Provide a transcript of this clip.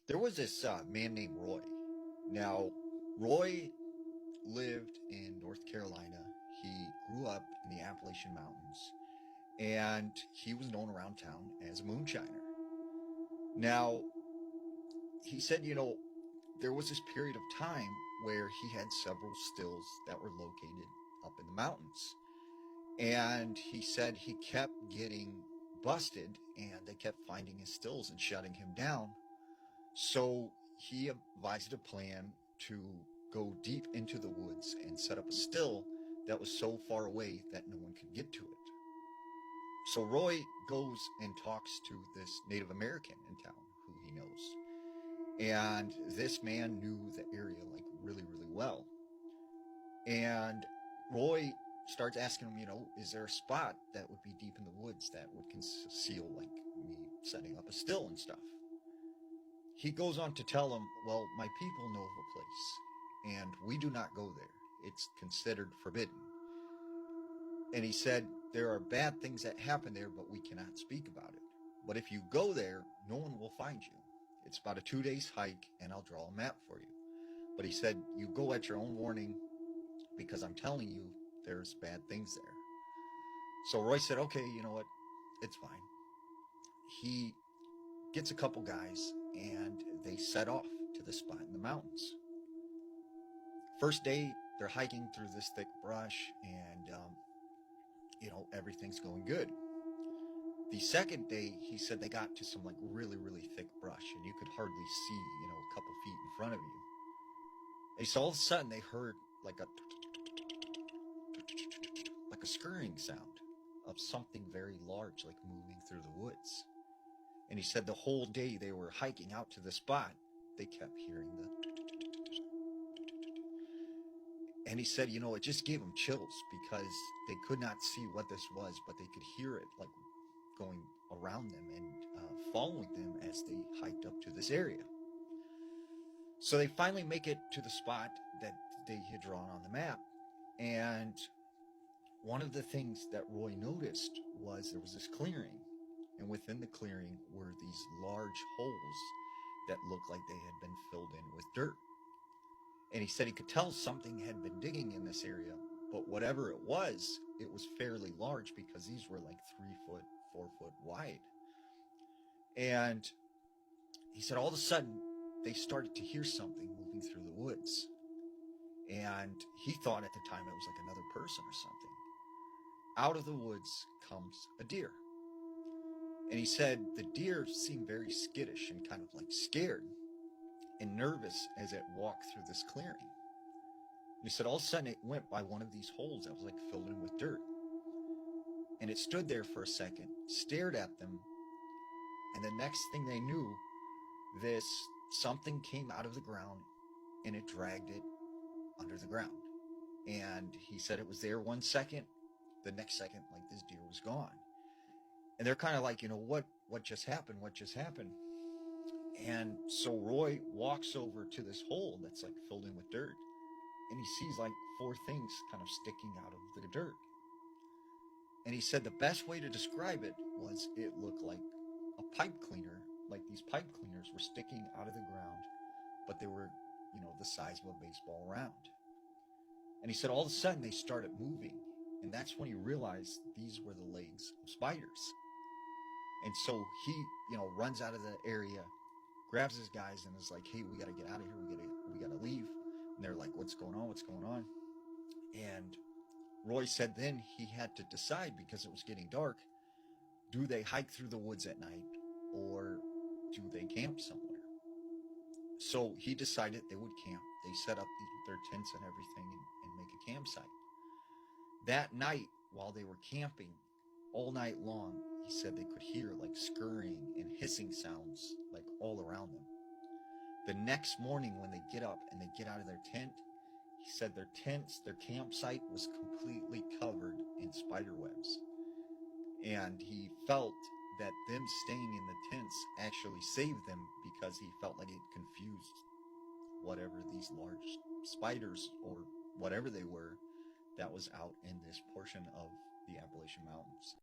There was this man named Roy. Now, Roy lived in North Carolina. He grew up in the Appalachian Mountains, and he was known around town as a moonshiner. Now, he said, there was this period of time where he had several stills that were located up in the mountains. And he said he kept getting busted, and they kept finding his stills and shutting him down. So he advised a plan to go deep into the woods and set up a still that was so far away that no one could get to it. So Roy goes and talks to this Native American in town who he knows. And this man knew the area like really, really well. And Roy starts asking him, is there a spot that would be deep in the woods that would conceal like me setting up a still and stuff? He goes on to tell him, well, my people know of a place, and we do not go there. It's considered forbidden. And he said, there are bad things that happen there, but we cannot speak about it. But if you go there, no one will find you. It's about a 2 days hike, and I'll draw a map for you. But he said, you go at your own warning, because I'm telling you, there's bad things there. So Roy said, okay, you know what? It's fine. He gets a couple guys, and they set off to the spot in the mountains. First day, they're hiking through this thick brush, and everything's going good. The second day, he said they got to some like really, really thick brush, and you could hardly see, a couple feet in front of you. And so all of a sudden, they heard like a scurrying sound of something very large, like moving through the woods. And he said the whole day they were hiking out to the spot, they kept hearing the. And he said, it just gave them chills because they could not see what this was, but they could hear it like going around them and following them as they hiked up to this area. So they finally make it to the spot that they had drawn on the map. And one of the things that Roy noticed was there was this clearing. And within the clearing were these large holes that looked like they had been filled in with dirt. And he said he could tell something had been digging in this area, but whatever it was fairly large because these were like 3 foot, 4 foot wide. And he said all of a sudden they started to hear something moving through the woods. And he thought at the time it was like another person or something. Out of the woods comes a deer. And he said the deer seemed very skittish and kind of like scared and nervous as it walked through this clearing. And he said all of a sudden it went by one of these holes that was like filled in with dirt. And it stood there for a second, stared at them, and the next thing they knew, this something came out of the ground and it dragged it under the ground. And he said it was there 1 second, the next second, like this deer was gone. And they're kind of like, what just happened? What just happened? And so Roy walks over to this hole that's like filled in with dirt, and he sees like four things kind of sticking out of the dirt. And he said the best way to describe it was it looked like a pipe cleaner, like these pipe cleaners were sticking out of the ground, but they were, the size of a baseball round. And he said all of a sudden they started moving, and that's when he realized these were the legs of spiders. And so he, runs out of the area, grabs his guys, and is like, "Hey, we got to get out of here. We got to leave." And they're like, "What's going on? What's going on?" And Roy said then he had to decide because it was getting dark. Do they hike through the woods at night, or do they camp somewhere? So he decided they would camp. They set up their tents and everything and make a campsite. That night, while they were camping, all night long, he said they could hear like scurrying and hissing sounds like all around them. The next morning when they get up and they get out of their tent, he said their tents, their campsite was completely covered in spider webs. And he felt that them staying in the tents actually saved them because he felt like it confused whatever these large spiders or whatever they were that was out in this portion of the Appalachian Mountains.